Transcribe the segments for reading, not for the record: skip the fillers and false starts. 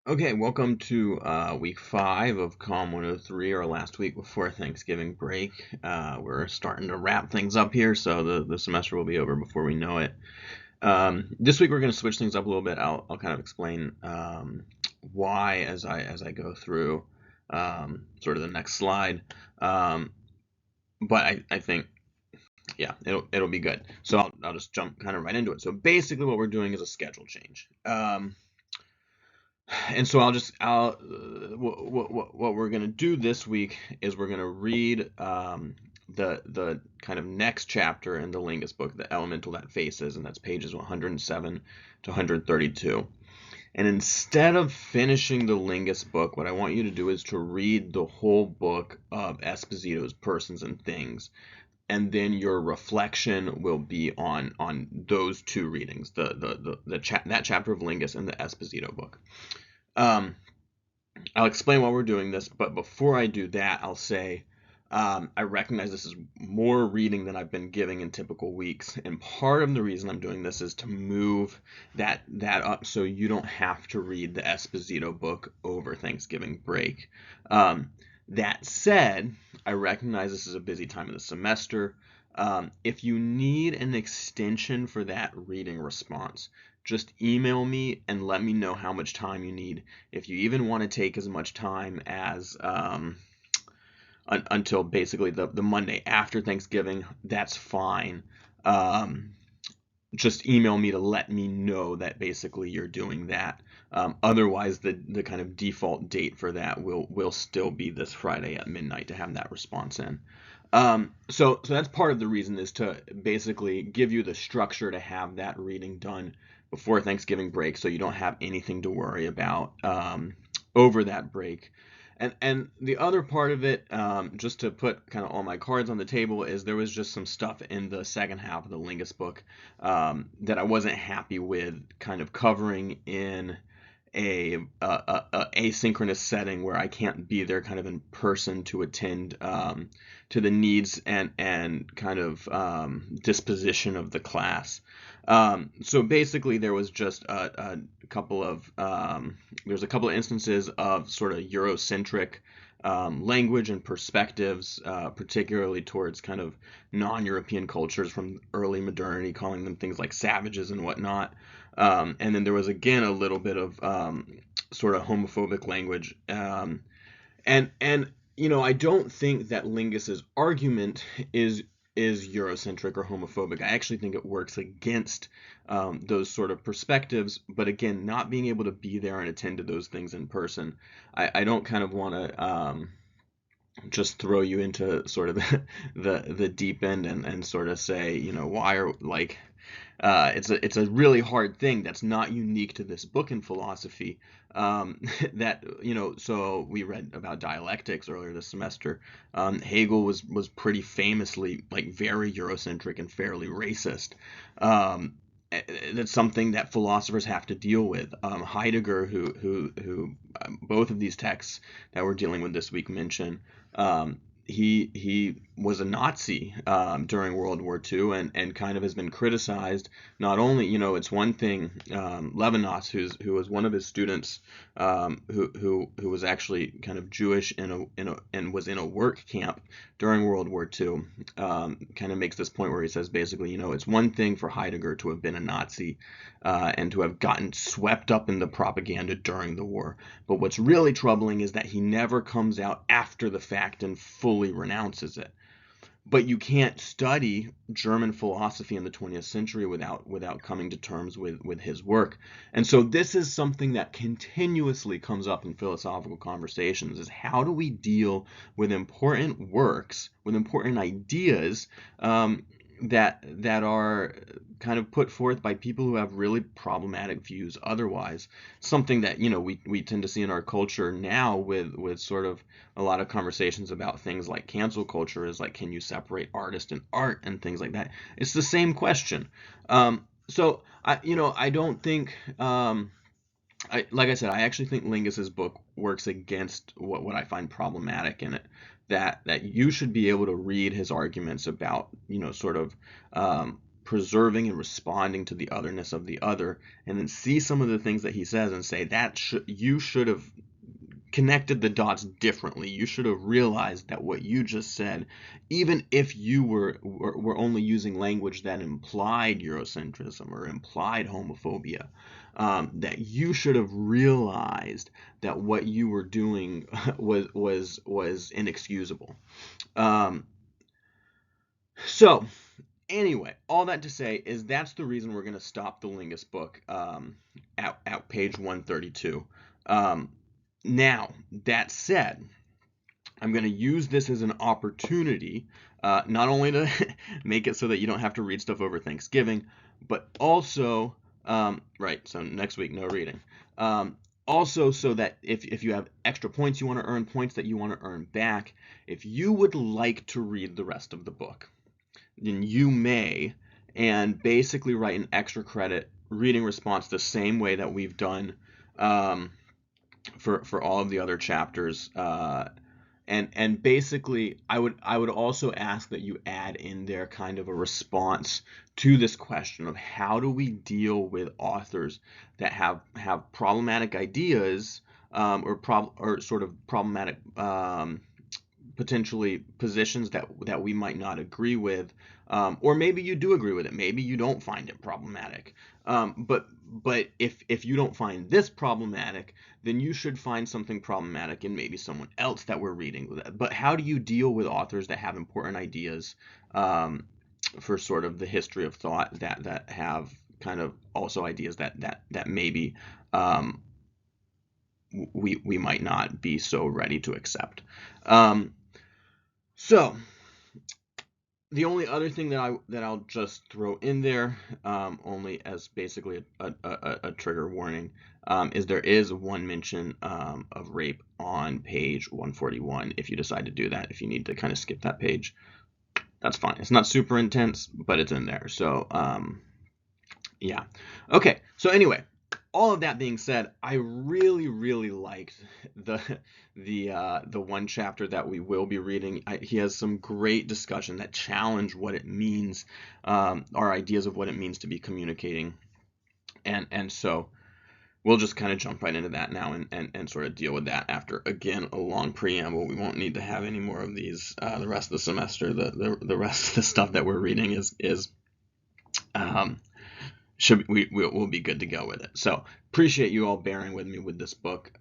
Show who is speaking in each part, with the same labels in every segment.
Speaker 1: Okay, welcome to week 5 of Comm 103, our last week before Thanksgiving break. We're starting to wrap things up here, so the semester will be over before we know it. This week we're going to switch things up a little bit. I'll kind of explain why as I go through sort of the next slide. Um, but I think yeah, it'll be good. So I'll just jump kind of right into it. So basically what we're doing is a schedule change. And so what we're gonna do this week is we're gonna read the kind of next chapter in the Lingus book, the elemental that faces, and that's pages 107 to 132. And instead of finishing the Lingus book, what I want you to do is to read the whole book of Esposito's Persons and Things, and then your reflection will be on those two readings, that chapter of Lingus and the Esposito book. Um, I'll explain why we're doing this, but before I do that, I'll say I recognize this is more reading than I've been giving in typical weeks, and part of the reason I'm doing this is to move that up so you don't have to read the Esposito book over Thanksgiving break. That said, I recognize this is a busy time of the semester. If you need an extension for that reading response, just email me and let me know how much time you need. If you even want to take as much time as until basically the Monday after Thanksgiving, that's fine. Um, just email me to let me know that basically you're doing that. Otherwise, the kind of default date for that will still be this Friday at midnight to have that response in. So that's part of the reason, is to basically give you the structure to have that reading done before Thanksgiving break, so you don't have anything to worry about over that break. And the other part of it, just to put kind of all my cards on the table, is there was just some stuff in the second half of the Lingus book that I wasn't happy with kind of covering in a asynchronous setting where I can't be there kind of in person to attend to the needs and kind of disposition of the class. So basically, there was just a couple of there's a couple of instances of sort of Eurocentric language and perspectives, particularly towards kind of non-European cultures from early modernity, calling them things like savages and whatnot. And then there was again a little bit of sort of homophobic language. And I don't think that Lingus's argument is Eurocentric or homophobic. I actually think it works against those sort of perspectives. But again, not being able to be there and attend to those things in person, I don't kind of want to just throw you into sort of the deep end and sort of say, why are like it's a really hard thing that's not unique to this book in philosophy. That so we read about dialectics earlier this semester. Hegel was pretty famously like very Eurocentric and fairly racist. That's something that philosophers have to deal with. Heidegger, who both of these texts that we're dealing with this week mention, he was a Nazi during World War II, and kind of has been criticized. Not only, it's one thing, Levinas, who was one of his students, who was actually kind of Jewish and was in a work camp during World War II, kind of makes this point where he says basically, it's one thing for Heidegger to have been a Nazi and to have gotten swept up in the propaganda during the war. But what's really troubling is that he never comes out after the fact and fully renounces it. But you can't study German philosophy in the 20th century without coming to terms with his work. And so this is something that continuously comes up in philosophical conversations, is how do we deal with important works, with important ideas that are kind of put forth by people who have really problematic views otherwise. Something that we tend to see in our culture now with sort of a lot of conversations about things like cancel culture, is like, can you separate artist and art and things like that? It's the same question. So I don't think like I said, I actually think Lingus's book works against what I find problematic in it. That you should be able to read his arguments about sort of preserving and responding to the otherness of the other, and then see some of the things that he says and say you should have connected the dots differently. You should have realized that what you just said, even if you were only using language that implied Eurocentrism or implied homophobia, that you should have realized that what you were doing was inexcusable. So anyway, all that to say is that's the reason we're going to stop the Lingus book at page 132. Now, that said, I'm going to use this as an opportunity, not only to make it so that you don't have to read stuff over Thanksgiving, but also, right, so next week, no reading. Also, so that if you have extra points you want to earn, points that you want to earn back, if you would like to read the rest of the book, then you may, and basically write an extra credit reading response the same way that we've done for all of the other chapters. And basically, I would also ask that you add in there kind of a response to this question of how do we deal with authors that have problematic ideas, or sort of problematic potentially positions that we might not agree with, or maybe you do agree with it. Maybe you don't find it problematic. But if you don't find this problematic, then you should find something problematic in maybe someone else that we're reading. But how do you deal with authors that have important ideas for sort of the history of thought that have kind of also ideas that maybe we might not be so ready to accept. So the only other thing that I'll just throw in there, only as basically a trigger warning, is there is one mention of rape on page 141. If you decide to do that, if you need to kind of skip that page, that's fine. It's not super intense, but it's in there. So yeah. Okay. So anyway, all of that being said, I really, really liked the one chapter that we will be reading. He has some great discussion that challenge what it means, our ideas of what it means to be communicating, and so we'll just kind of jump right into that now and sort of deal with that after, again, a long preamble. We won't need to have any more of these the rest of the semester. The rest of the stuff that we're reading is we'll be good to go with it. So appreciate you all bearing with me with this book.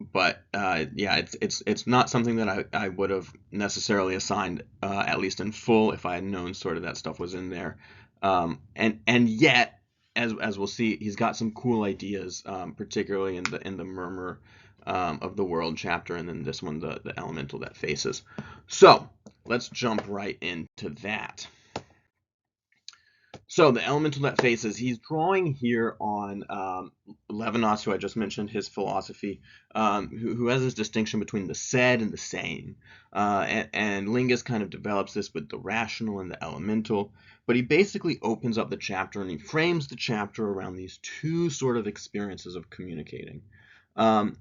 Speaker 1: But yeah, it's not something that I would have necessarily assigned, at least in full, if I had known sort of that stuff was in there. And yet, as we'll see, he's got some cool ideas, particularly in the Murmur of the World chapter, and then this one, the elemental that faces. So let's jump right into that. So the elemental that faces, he's drawing here on Levinas, who I just mentioned, his philosophy, who has this distinction between the said and the saying. And Lingus kind of develops this with the rational and the elemental. But he basically opens up the chapter and he frames the chapter around these two sort of experiences of communicating. And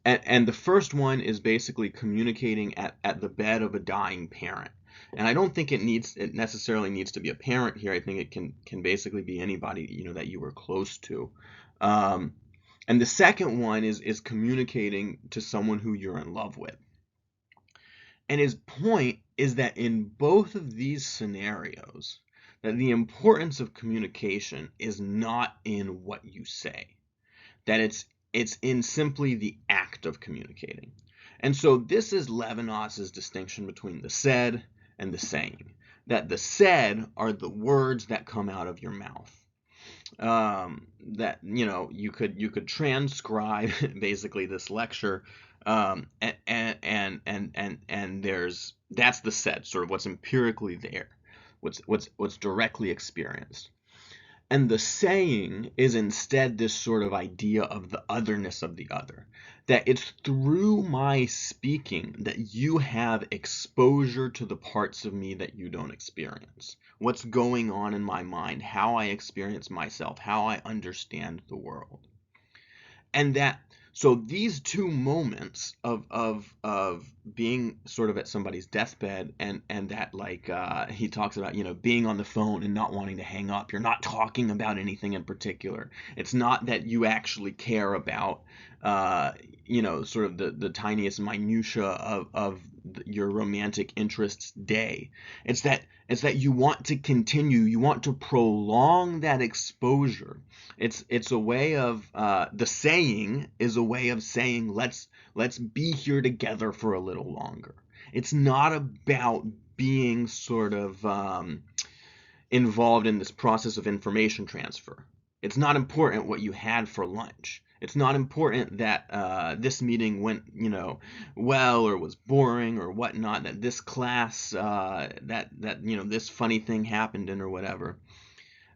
Speaker 1: the first one is basically communicating at the bed of a dying parent. And I don't think it necessarily needs to be a parent here. I think it can basically be anybody, that you were close to. And the second one is communicating to someone who you're in love with. And his point is that in both of these scenarios, that the importance of communication is not in what you say, that it's in simply the act of communicating. And so this is Levinas's distinction between the said and the saying, that the said are the words that come out of your mouth. That you could transcribe basically this lecture, and that's the said, sort of what's empirically there, what's directly experienced. And the saying is instead this sort of idea of the otherness of the other, that it's through my speaking that you have exposure to the parts of me that you don't experience, what's going on in my mind, how I experience myself, how I understand the world. And So these two moments of being sort of at somebody's deathbed, and that, like, he talks about, being on the phone and not wanting to hang up. You're not talking about anything in particular. It's not that you actually care about uh, sort of the tiniest minutia of your romantic interests day. It's that you want to continue, you want to prolong that exposure. It's a way of, the saying is a way of saying, let's be here together for a little longer. It's not about being sort of, involved in this process of information transfer. It's not important what you had for lunch. It's not important that, this meeting went, well, or was boring or whatnot. That this class, that this funny thing happened in, or whatever.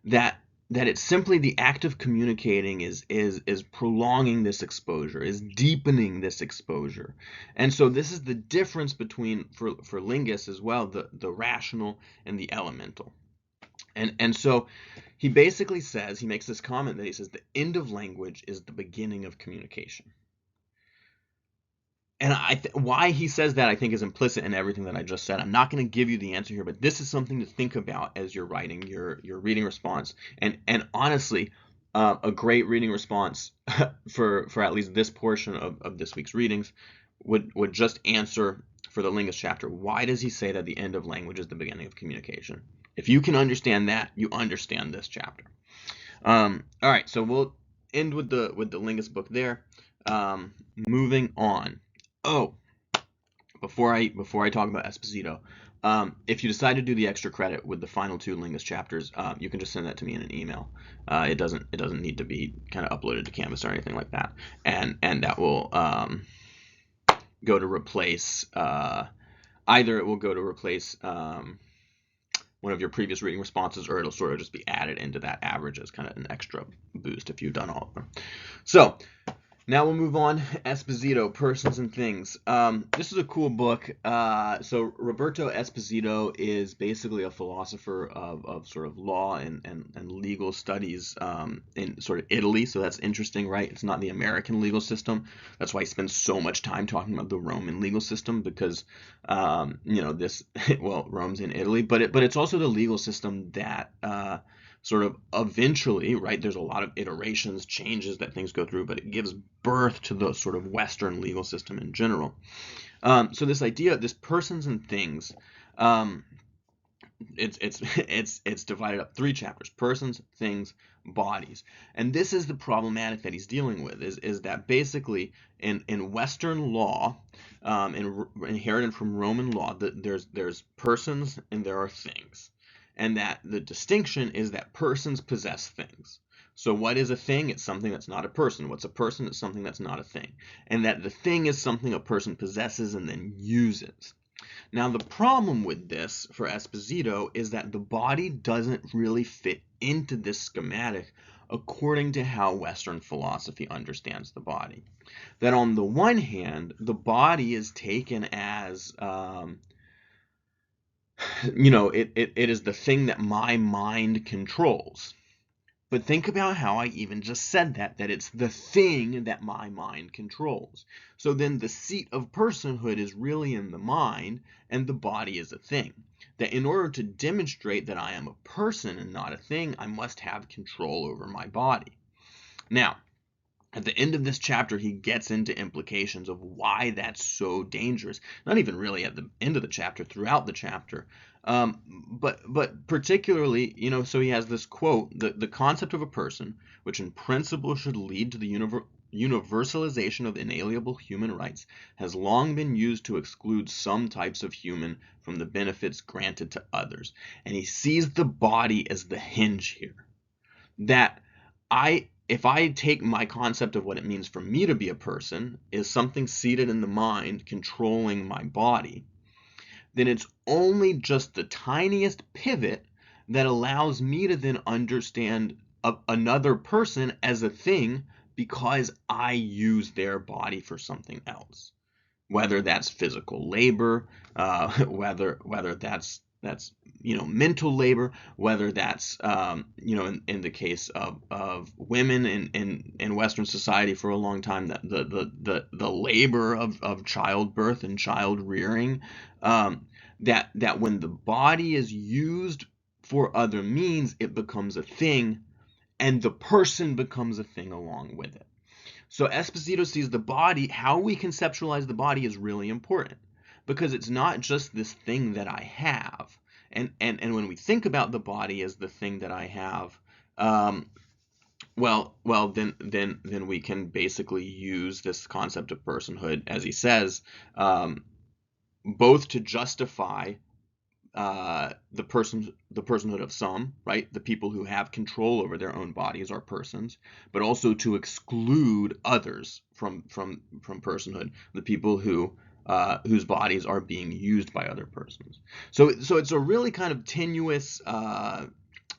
Speaker 1: That it's simply the act of communicating is prolonging this exposure, is deepening this exposure. And so this is the difference between, for linguists as well, the rational and the elemental. And so he basically says, he makes this comment that he says the end of language is the beginning of communication. And why he says that, I think, is implicit in everything that I just said. I'm not going to give you the answer here, but this is something to think about as you're writing your reading response. And honestly, a great reading response for at least this portion of this week's readings would just answer, for the linguist chapter, why does he say that the end of language is the beginning of communication? If you can understand that, you understand this chapter. All right, so we'll end with the linguist book there. Moving on. Oh, before I talk about Esposito, if you decide to do the extra credit with the final two linguist chapters, you can just send that to me in an email. It doesn't need to be kind of uploaded to Canvas or anything like that, and that will, go to replace, either it will go to replace, one of your previous reading responses, or it'll sort of just be added into that average as kind of an extra boost if you've done all of them. So now we'll move on. Esposito, Persons and Things. This is a cool book. So Roberto Esposito is basically a philosopher of sort of law and legal studies, in sort of Italy. So that's interesting, right? It's not the American legal system. That's why he spends so much time talking about the Roman legal system, because, this, well, Rome's in Italy, but it's also the legal system that, sort of eventually, right, there's a lot of iterations, changes that things go through, but it gives birth to the sort of Western legal system in general. So this idea, this persons and things, it's divided up 3 chapters: persons, things, bodies. And this is the problematic that he's dealing with, is that basically in Western law, inherited from Roman law, there's persons and there are things. And that the distinction is that persons possess things. So what is a thing? It's something that's not a person. What's a person? It's something that's not a thing. And that the thing is something a person possesses and then uses. Now, the problem with this for Esposito is that the body doesn't really fit into this schematic according to how Western philosophy understands the body. That on the one hand, the body is taken as, it is the thing that my mind controls. But think about how I even just said that it's the thing that my mind controls. So then the seat of personhood is really in the mind, and the body is a thing. That in order to demonstrate that I am a person and not a thing, I must have control over my body. Now, at the end of this chapter, he gets into implications of why that's so dangerous. Not even really at the end of the chapter, throughout the chapter. But particularly, so he has this quote: the concept of a person, which in principle should lead to the universalization of inalienable human rights, has long been used to exclude some types of human from the benefits granted to others. And he sees the body as the hinge here. That if I take my concept of what it means for me to be a person is something seated in the mind controlling my body, then it's only just the tiniest pivot that allows me to then understand another person as a thing, because I use their body for something else. Whether that's physical labor, whether that's that's mental labor, whether that's in the case of women in Western society for a long time, that the labor of childbirth and child rearing, that when the body is used for other means, it becomes a thing, and the person becomes a thing along with it. So Esposito sees the body, how we conceptualize the body is really important, because it's not just this thing that I have. And when we think about the body as the thing that I have, um, then we can basically use this concept of personhood, as he says, um, both to justify the personhood of some, right? The people who have control over their own bodies are persons, but also to exclude others from personhood, the people whose bodies are being used by other persons. So it's a really kind of tenuous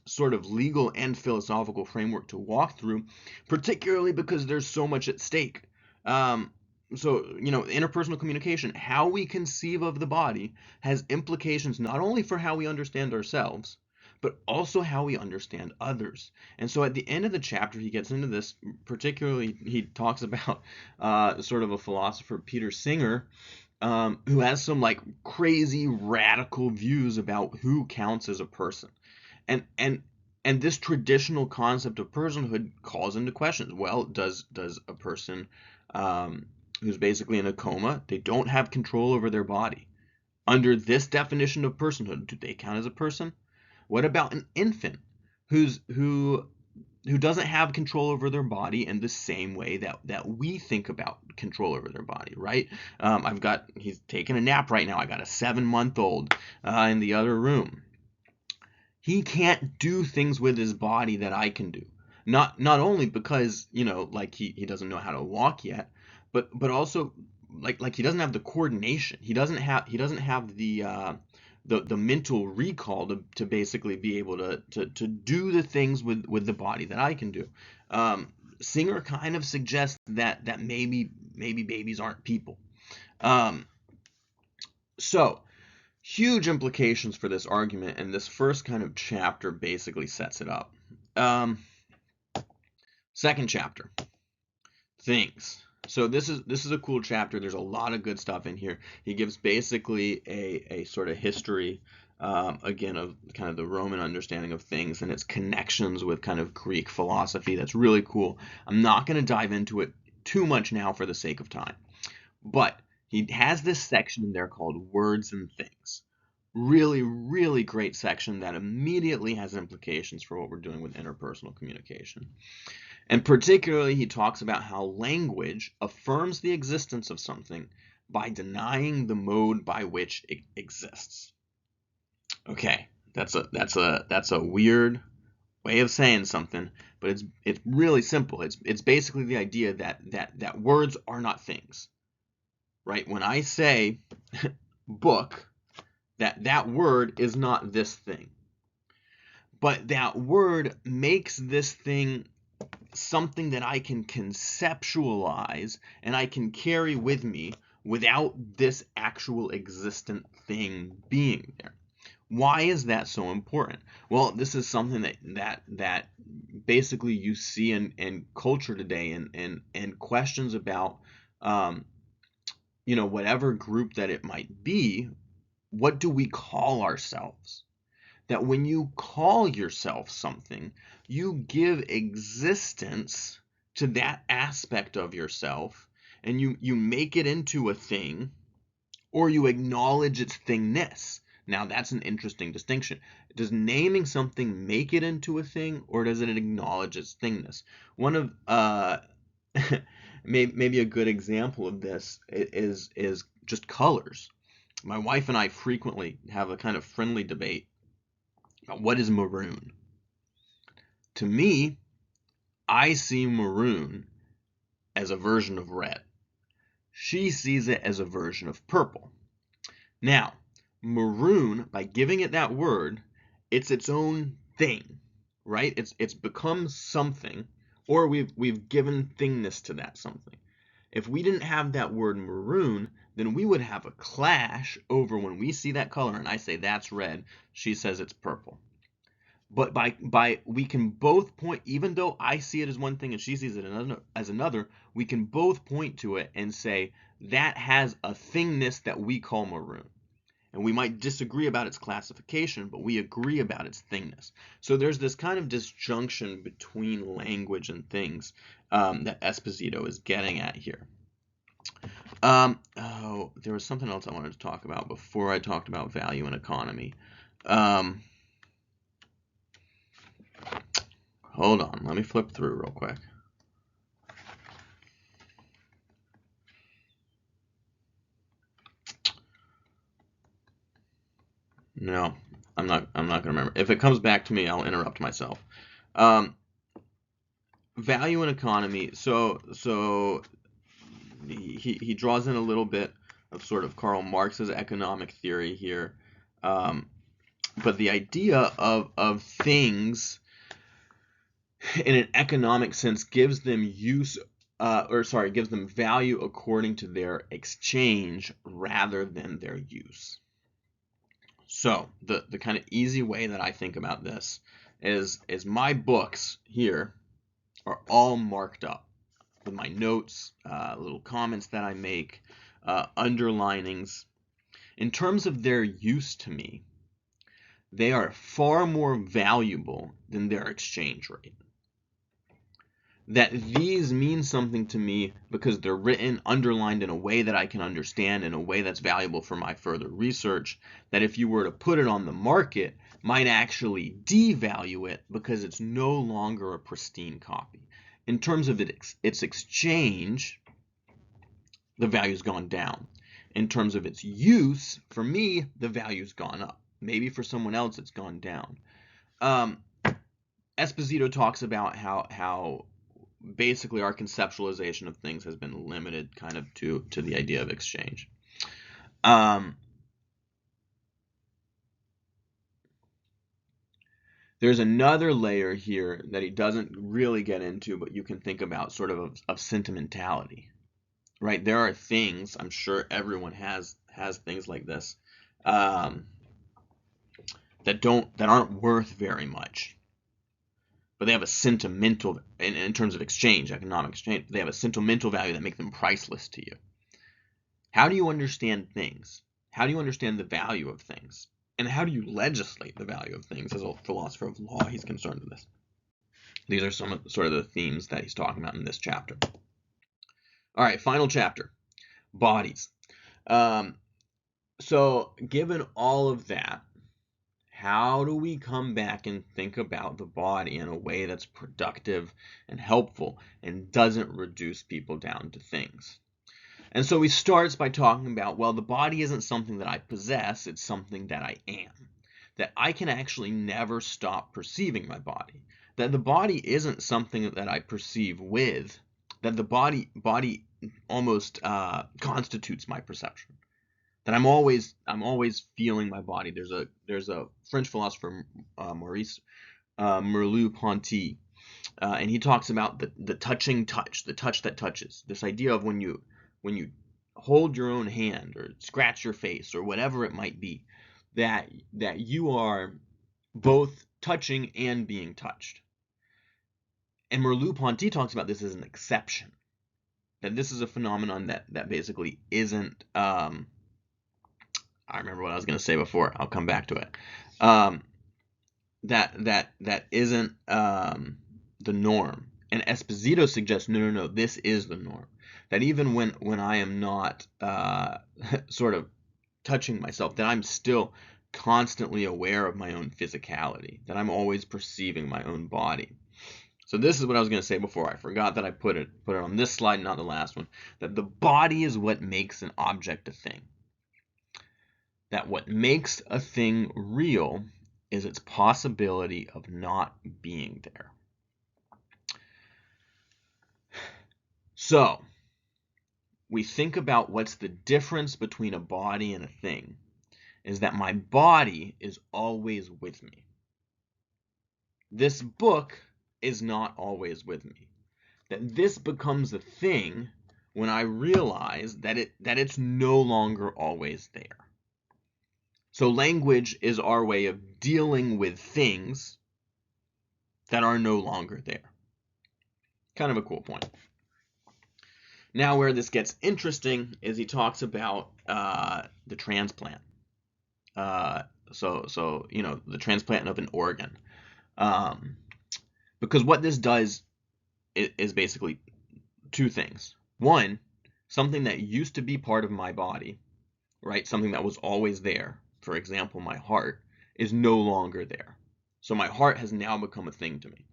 Speaker 1: sort of legal and philosophical framework to walk through, particularly because there's so much at stake. Um, interpersonal communication, how we conceive of the body, has implications not only for how we understand ourselves, but also how we understand others. And so at the end of the chapter, he gets into this. Particularly, he talks about sort of a philosopher, Peter Singer, who has some like crazy radical views about who counts as a person. And this traditional concept of personhood calls into questions. Well, does a person who's basically in a coma, they don't have control over their body, under this definition of personhood, do they count as a person? What about an infant who doesn't have control over their body in the same way that we think about control over their body, right? He's taking a nap right now. I got a 7-month-old in the other room. He can't do things with his body that I can do. Not only because, like he doesn't know how to walk yet, but also like he doesn't have the coordination. He doesn't have the mental recall to basically be able to do the things with the body that I can do. Singer kind of suggests that maybe babies aren't people. Um, so huge implications for this argument, and this first kind of chapter basically sets it up. Um, Second chapter, things. So this is a cool chapter. There's a lot of good stuff in here. He gives basically a sort of history, again, of kind of the Roman understanding of things and its connections with kind of Greek philosophy. That's really cool. I'm not going to dive into it too much now for the sake of time, but he has this section in there called Words and Things. Really, really great section that immediately has implications for what we're doing with interpersonal communication. And particularly, he talks about how language affirms the existence of something by denying the mode by which it exists. Okay, that's a weird way of saying something, but it's really simple. It's basically the idea that words are not things, right? When I say book, that word is not this thing, but that word makes this thing something that I can conceptualize and I can carry with me without this actual existent thing being there. Why is that so important? Well, this is something that basically you see in culture today, and questions about whatever group that it might be. What do we call ourselves? That when you call yourself something, you give existence to that aspect of yourself, and you make it into a thing, or you acknowledge its thingness. Now that's an interesting distinction. Does naming something make it into a thing, or does it acknowledge its thingness? One of maybe a good example of this is just colors. My wife and I frequently have a kind of friendly debate about what is maroon. To me, I see maroon as a version of red. She sees it as a version of purple. Now, maroon, by giving it that word, it's its own thing, right? It's become something, or we've given thingness to that something. If we didn't have that word maroon, then we would have a clash over when we see that color and I say that's red, she says it's purple. But by we can both point, even though I see it as one thing and she sees it as another, we can both point to it and say that has a thingness that we call maroon. And we might disagree about its classification, but we agree about its thingness. So there's this kind of disjunction between language and things that Esposito is getting at here. Oh, there was something else I wanted to talk about before I talked about value and economy. Hold on, let me flip through real quick. No, I'm not gonna remember. If it comes back to me, I'll interrupt myself. Value and economy. So he draws in a little bit of sort of Karl Marx's economic theory here, but the idea of things in an economic sense gives them gives them value according to their exchange rather than their use. So the kind of easy way that I think about this is my books here are all marked up with my notes, little comments that I make, underlinings. In terms of their use to me, they are far more valuable than their exchange rate. That these mean something to me because they're written, underlined in a way that I can understand, in a way that's valuable for my further research, that if you were to put it on the market, might actually devalue it because it's no longer a pristine copy. In terms of its exchange, the value's gone down. In terms of its use, for me, the value's gone up. Maybe for someone else, it's gone down. Esposito talks about how basically our conceptualization of things has been limited kind of to the idea of exchange. There's another layer here that he doesn't really get into, but you can think about sort of sentimentality, right? There are things, I'm sure everyone has things like this, that aren't worth very much, but they have a sentimental, in terms of exchange, economic exchange, they have a sentimental value that make them priceless to you. How do you understand things? How do you understand the value of things? And how do you legislate the value of things? As a philosopher of law, he's concerned with this. These are some of sort of the themes that he's talking about in this chapter. All right, final chapter, bodies. So given all of that, how do we come back and think about the body in a way that's productive and helpful and doesn't reduce people down to things? And so he starts by talking about, well, the body isn't something that I possess, it's something that I am. That I can actually never stop perceiving my body. That the body isn't something that I perceive with. That the body almost constitutes my perception. That I'm always feeling my body. There's a French philosopher, Maurice Merleau-Ponty, and he talks about the touching touch, the touch that touches. This idea of when you hold your own hand or scratch your face or whatever it might be, that you are both touching and being touched. And Merleau-Ponty talks about this as an exception. That this is a phenomenon that basically isn't I remember what I was going to say before. I'll come back to it. That isn't the norm. And Esposito suggests, no, this is the norm. That even when I am not sort of touching myself, that I'm still constantly aware of my own physicality, that I'm always perceiving my own body. So this is what I was going to say before. I forgot that I put it on this slide, not the last one. That the body is what makes an object a thing. That what makes a thing real is its possibility of not being there. So, we think about what's the difference between a body and a thing, is that my body is always with me. This book is not always with me. That this becomes a thing when I realize that it's no longer always there. So language is our way of dealing with things that are no longer there. Kind of a cool point. Now, where this gets interesting is he talks about the transplant. So the transplant of an organ, um, because what this does is basically two things. One, something that used to be part of my body, right? Something that was always there. For example, my heart is no longer there. So my heart has now become a thing to me.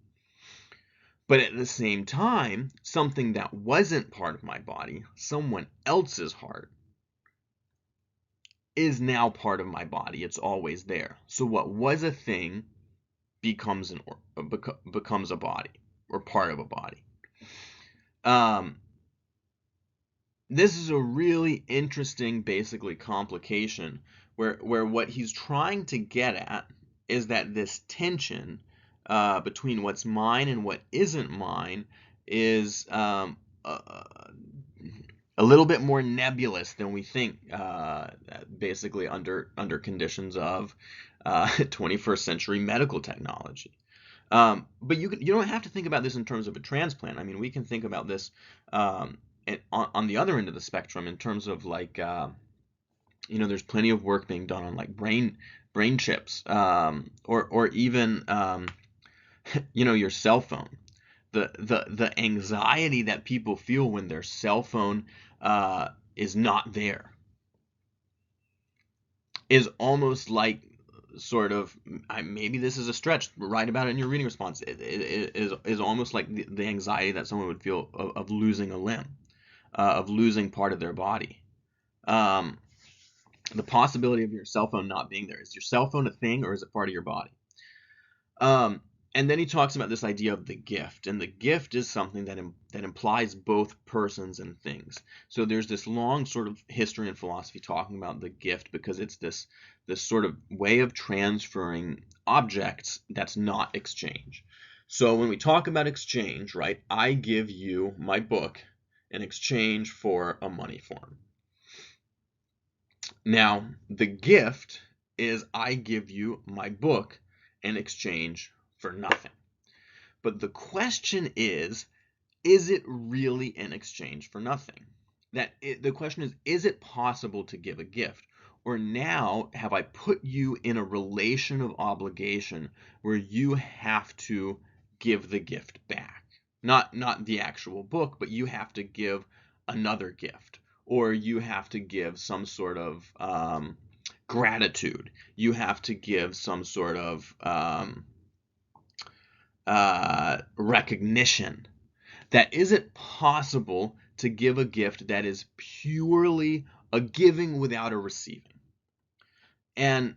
Speaker 1: But at the same time, something that wasn't part of my body, someone else's heart, is now part of my body. It's always there. So what was a thing becomes becomes a body, or part of a body. Um, this is a really interesting, basically, complication where what he's trying to get at is that this tension between what's mine and what isn't mine is a little bit more nebulous than we think, basically under conditions of 21st century medical technology. But you don't have to think about this in terms of a transplant. I mean, we can think about this on the other end of the spectrum in terms of like there's plenty of work being done on like brain chips, or even your cell phone. The anxiety that people feel when their cell phone is not there is almost like, sort of, maybe this is a stretch, write about it in your reading response. It is almost like the anxiety that someone would feel of losing a limb, of losing part of their body. Um, the possibility of your cell phone not being there. Is your cell phone a thing, or is it part of your body? Um, and then he talks about this idea of the gift, and the gift is something that implies both persons and things. So there's this long sort of history and philosophy talking about the gift, because it's this sort of way of transferring objects that's not exchange. So when we talk about exchange, right, I give you my book in exchange for a money form. Now, the gift is I give you my book in exchange for nothing. But the question is it really in exchange for nothing? The question is it possible to give a gift? Or now have I put you in a relation of obligation where you have to give the gift back? Not the actual book, but you have to give another gift, or you have to give some sort of gratitude. You have to give some sort of recognition. That is it possible to give a gift that is purely a giving without a receiving? And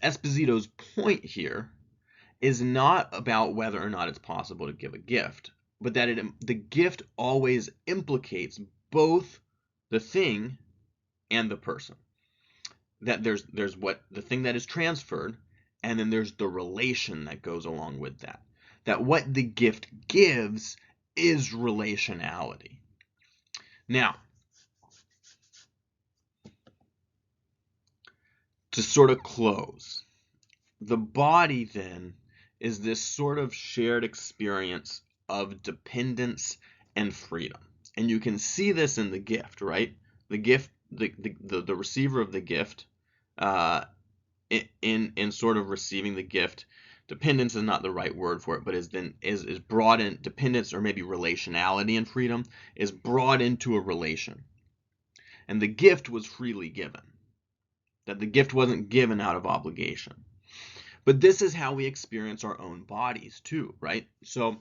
Speaker 1: Esposito's point here is not about whether or not it's possible to give a gift, but that the gift always implicates both the thing and the person. That there's what the thing that is transferred, and then there's the relation that goes along with that. That what the gift gives is relationality. Now, to sort of close, the body then is this sort of shared experience of dependence and freedom. And you can see this in the gift, right? The gift, the receiver of the gift, in sort of receiving the gift, dependence is not the right word for it, but is brought in, dependence, or maybe relationality and freedom, is brought into a relation. And the gift was freely given. That the gift wasn't given out of obligation. But this is how we experience our own bodies too, right? So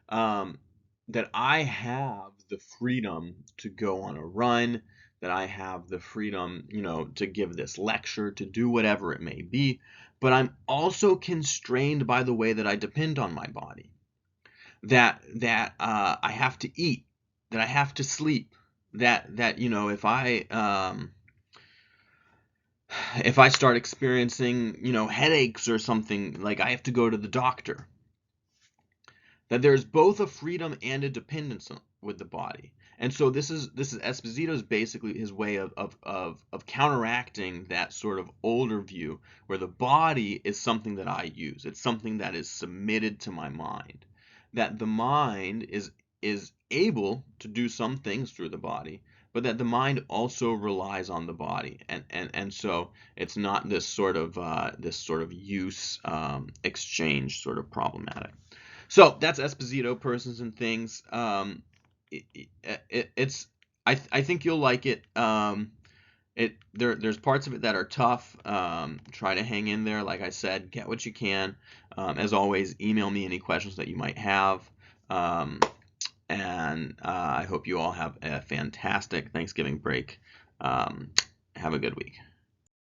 Speaker 1: that I have the freedom to go on a run, that I have the freedom, to give this lecture, to do whatever it may be, but I'm also constrained by the way that I depend on my body. That I have to eat, that I have to sleep, that if I start experiencing, headaches or something, like I have to go to the doctor. That there's both a freedom and a dependence with the body. And so this is Esposito's basically his way of counteracting that sort of older view where the body is something that I use. It's something that is submitted to my mind. That the mind is able to do some things through the body, but that the mind also relies on the body. And so it's not this sort of use exchange sort of problematic. So that's Esposito, Persons and Things. It's I think you'll like it. There's parts of it that are tough. Try to hang in there. Like I said, get what you can. As always, email me any questions that you might have. Um, and I hope you all have a fantastic Thanksgiving break. Have a good week.